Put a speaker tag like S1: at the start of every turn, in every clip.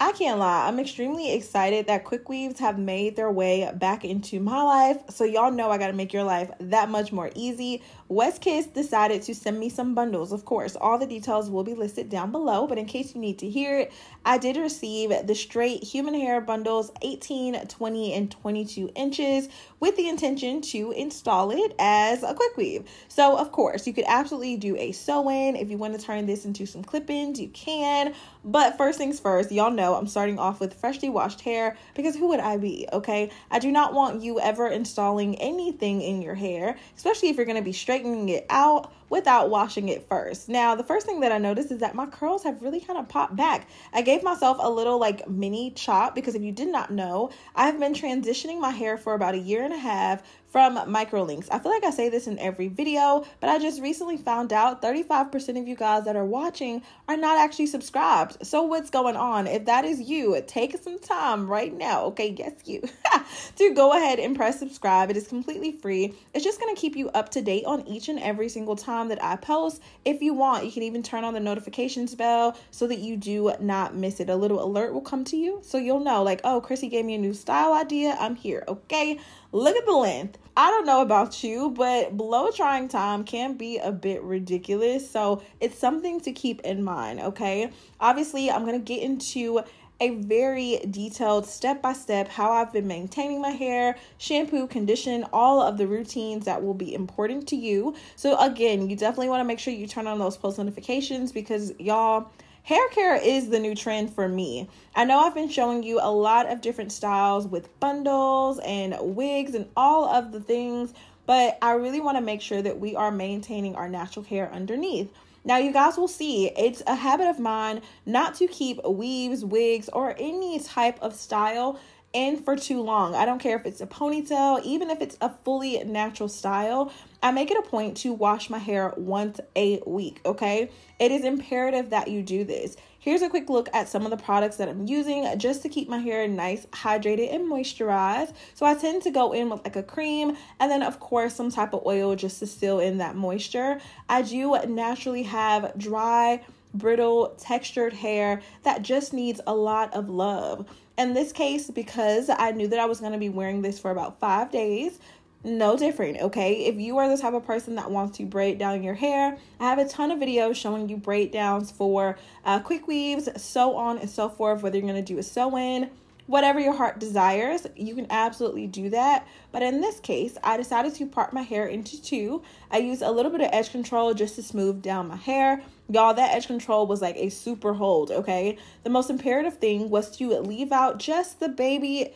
S1: I can't lie, I'm extremely excited that Quickweaves have made their way back into my life. So y'all know I gotta make your life that much more easy. WIGS decided to send me some bundles. Of course, all the details will be listed down below, but in case you need to hear it, I did receive the straight human hair bundles 18, 20, and 22 inches with the intention to install it as a Quickweave. So of course, you could absolutely do a sew-in. If you want to turn this into some clip-ins, you can. But first things first, y'all know I'm starting off with freshly washed hair because who would I be, okay? I do not want you ever installing anything in your hair, especially if you're going to be straightening it out without washing it first. Now, the first thing that I noticed is that my curls have really kind of popped back. I gave myself a little like mini chop because if you did not know, I've been transitioning my hair for about a year and a half from microlinks. I feel like I say this in every video, but I just recently found out 35% of you guys that are watching are not actually subscribed. So what's going on? If that is you, take some time right now, okay, yes you, to go ahead and press subscribe. It is completely free. It's just going to keep you up to date on each and every single time that I post. If you want, you can even turn on the notifications bell so that you do not miss it. A little alert will come to you so you'll know like, oh, Chrissy gave me a new style idea. I'm here, okay? Look at the length. I don't know about you, but blow drying time can be a bit ridiculous. So it's something to keep in mind, okay? Obviously, I'm going to get into a very detailed step-by-step how I've been maintaining my hair, shampoo, condition, all of the routines that will be important to you. So again, you definitely want to make sure you turn on those post notifications because y'all, hair care is the new trend for me. I know I've been showing you a lot of different styles with bundles and wigs and all of the things, but I really want to make sure that we are maintaining our natural hair underneath. Now, you guys will see it's a habit of mine not to keep weaves, wigs, or any type of style in for too long. I don't care if it's a ponytail, even if it's a fully natural style. I make it a point to wash my hair once a week, okay? It is imperative that you do this. Here's a quick look at some of the products that I'm using just to keep my hair nice, hydrated, and moisturized. So I tend to go in with like a cream and then of course some type of oil just to seal in that moisture. I do naturally have dry, brittle, textured hair that just needs a lot of love. In this case, because I knew that I was going to be wearing this for about 5 days, no different, okay? If you are the type of person that wants to braid down your hair, I have a ton of videos showing you braid downs for quick weaves, so on and so forth, whether you're going to do a sew-in, whatever your heart desires, you can absolutely do that. But in this case, I decided to part my hair into two. I used a little bit of edge control just to smooth down my hair. Y'all, that edge control was like a super hold, okay? The most imperative thing was to leave out just the baby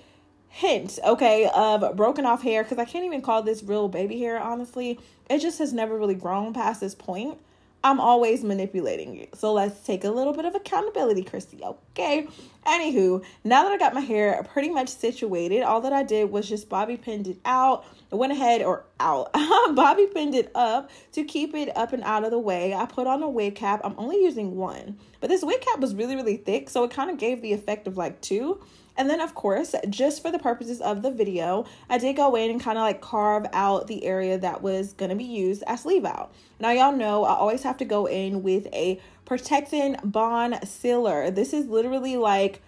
S1: hint, okay, of broken off hair, because I can't even call this real baby hair, honestly. It just has never really grown past this point. I'm always manipulating it. So let's take a little bit of accountability, Chrissy, okay? Anywho, now that I got my hair pretty much situated, all that I did was just bobby pinned it out. I went ahead bobby pinned it up to keep it up and out of the way. I put on a wig cap. I'm only using one, but this wig cap was really, really thick, so it kind of gave the effect of like two. And then, of course, just for the purposes of the video, I did go in and kind of like carve out the area that was going to be used as leave out. Now, y'all know I always have to go in with a protectant bond sealer. This is literally like,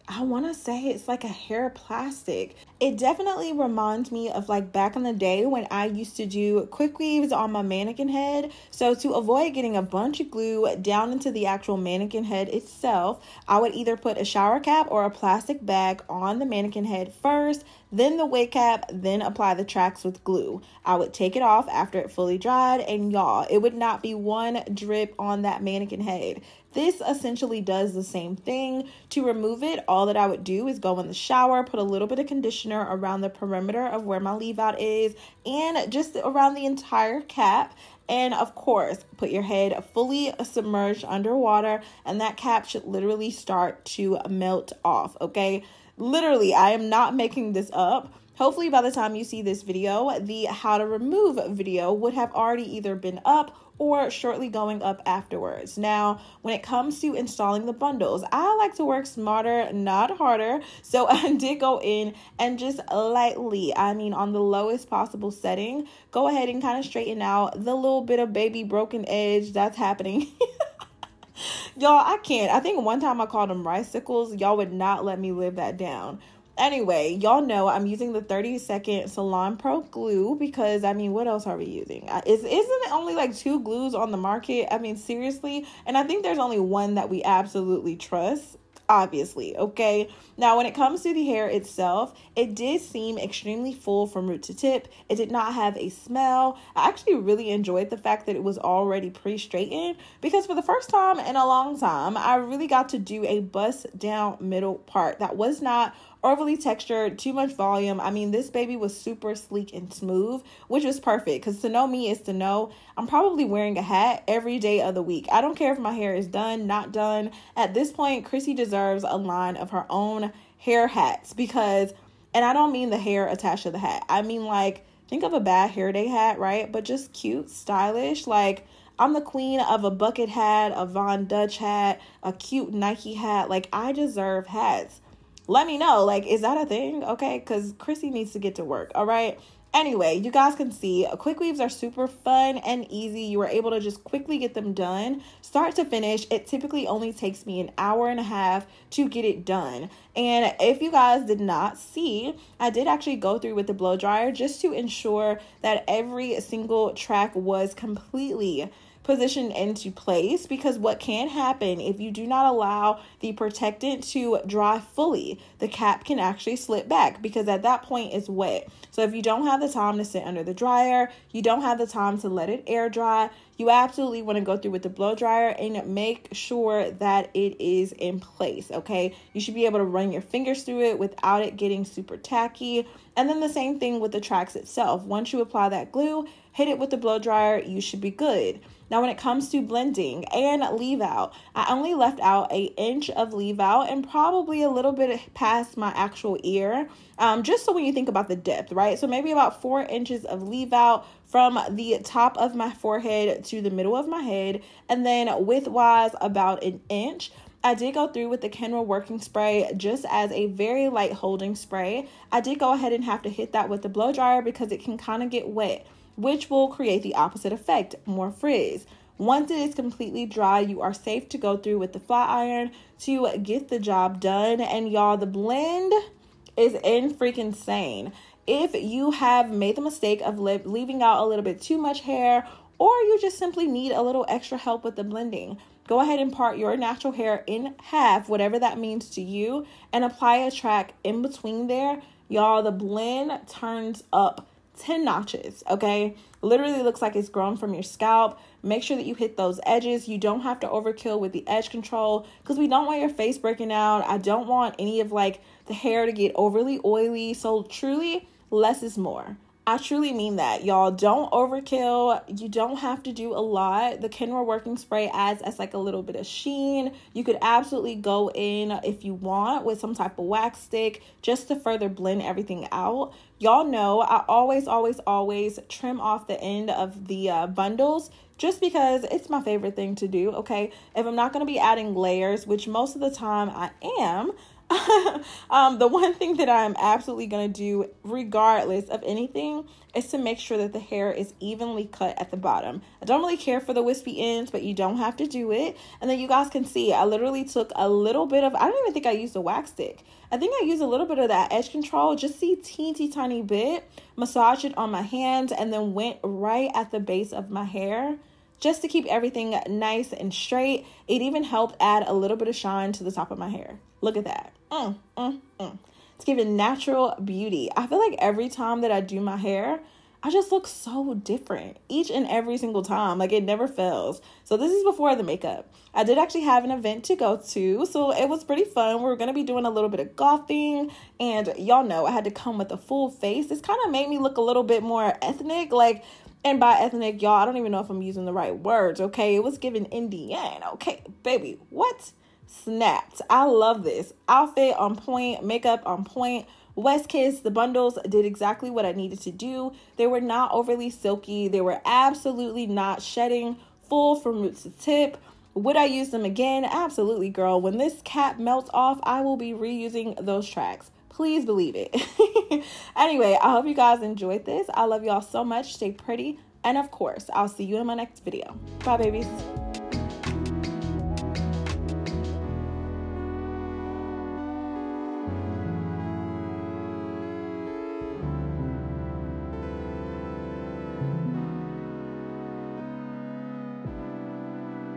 S1: I want to say it's like a hair plastic. It definitely reminds me of like back in the day when I used to do quick weaves on my mannequin head. So to avoid getting a bunch of glue down into the actual mannequin head itself, I would either put a shower cap or a plastic bag on the mannequin head first, then the wig cap, then apply the tracks with glue. I would take it off after it fully dried, and y'all, it would not be one drip on that mannequin head. This essentially does the same thing. To remove it, all that I would do is go in the shower, put a little bit of conditioner around the perimeter of where my leave out is and just around the entire cap. And of course, put your head fully submerged underwater and that cap should literally start to melt off, okay? Literally, I am not making this up. Hopefully by the time you see this video, the how to remove video would have already either been up or shortly going up afterwards. Now, when it comes to installing the bundles, I like to work smarter, not harder. So I did go in and just lightly, on the lowest possible setting, go ahead and kind of straighten out the little bit of baby broken edge that's happening. Y'all, I can't. I think one time I called them ricicles. Y'all would not let me live that down. Anyway, y'all know I'm using the 30-second Salon Pro glue because, I mean, what else are we using? Isn't it only like 2 glues on the market? I mean, seriously? And I think there's only one that we absolutely trust. Obviously, okay? Now, when it comes to the hair itself, it did seem extremely full from root to tip. It did not have a smell. I actually really enjoyed the fact that it was already pre-straightened because for the first time in a long time, I really got to do a bust down middle part that was not overly textured, too much volume. I mean, this baby was super sleek and smooth, which was perfect because to know me is to know I'm probably wearing a hat every day of the week. I don't care if my hair is done, not done. At this point, Chrissy deserves a line of her own hair hats because, and I don't mean the hair attached to the hat. I mean, like, think of a bad hair day hat, right? But just cute, stylish. Like, I'm the queen of a bucket hat, a Von Dutch hat, a cute Nike hat. Like, I deserve hats. Let me know, like, is that a thing? Okay, because Chrissy needs to get to work, all right? Anyway, you guys can see quick weaves are super fun and easy. You are able to just quickly get them done. Start to finish, it typically only takes me an hour and a half to get it done. And if you guys did not see, I did actually go through with the blow dryer just to ensure that every single track was completely positioned into place, because what can happen if you do not allow the protectant to dry fully, the cap can actually slip back because at that point it's wet. So if you don't have the time to sit under the dryer, you don't have the time to let it air dry, you absolutely want to go through with the blow dryer and make sure that it is in place, okay? You should be able to run your fingers through it without it getting super tacky. And then the same thing with the tracks itself. Once you apply that glue, hit it with the blow dryer, you should be good. Now, when it comes to blending and leave out, I only left out an inch of leave out and probably a little bit past my actual ear, just so when you think about the depth, right? So maybe about 4 inches of leave out from the top of my forehead to the middle of my head, and then width-wise about an inch. I did go through with the Kenra working spray just as a very light holding spray. I did go ahead and have to hit that with the blow dryer because it can kind of get wet, which will create the opposite effect, more frizz. Once it is completely dry, you are safe to go through with the flat iron to get the job done. And y'all, the blend is freaking insane. If you have made the mistake of leaving out a little bit too much hair, or you just simply need a little extra help with the blending, go ahead and part your natural hair in half, whatever that means to you, and apply a track in between there. Y'all, the blend turns up 10 notches, okay? Literally looks like it's grown from your scalp. Make sure that you hit those edges. You don't have to overkill with the edge control because we don't want your face breaking out. I don't want any of like the hair to get overly oily. So truly, less is more. I truly mean that, y'all. Don't overkill. You don't have to do a lot. The Kenra working spray adds as like a little bit of sheen. You could absolutely go in if you want with some type of wax stick just to further blend everything out. Y'all know I always trim off the end of the bundles just because it's my favorite thing to do, okay? If I'm not going to be adding layers, which most of the time I am, the one thing that I'm absolutely going to do regardless of anything is to make sure that the hair is evenly cut at the bottom. I don't really care for the wispy ends, but you don't have to do it. And then you guys can see I literally took a little bit of, I don't even think I used a wax stick. I think I used a little bit of that edge control, just see teeny tiny bit, massage it on my hands, and then went right at the base of my hair just to keep everything nice and straight. It even helped add a little bit of shine to the top of my hair. Look at that. It's giving natural beauty. I feel like every time that I do my hair, I just look so different each and every single time. Like it never fails. So this is before the makeup. I did actually have an event to go to, so it was pretty fun. We're going to be doing a little bit of golfing, and y'all know I had to come with a full face. This kind of made me look a little bit more ethnic, like, and by ethnic, y'all, I don't even know if I'm using the right words, okay? It was given Indian, okay? Baby, what? Snapped. I love this. Outfit on point, makeup on point. West Kiss, the bundles did exactly what I needed to do. They were not overly silky. They were absolutely not shedding, full from root to tip. Would I use them again? Absolutely, girl. When this cap melts off, I will be reusing those tracks. Please believe it. Anyway, I hope you guys enjoyed this. I love y'all so much. Stay pretty. And of course, I'll see you in my next video. Bye, babies.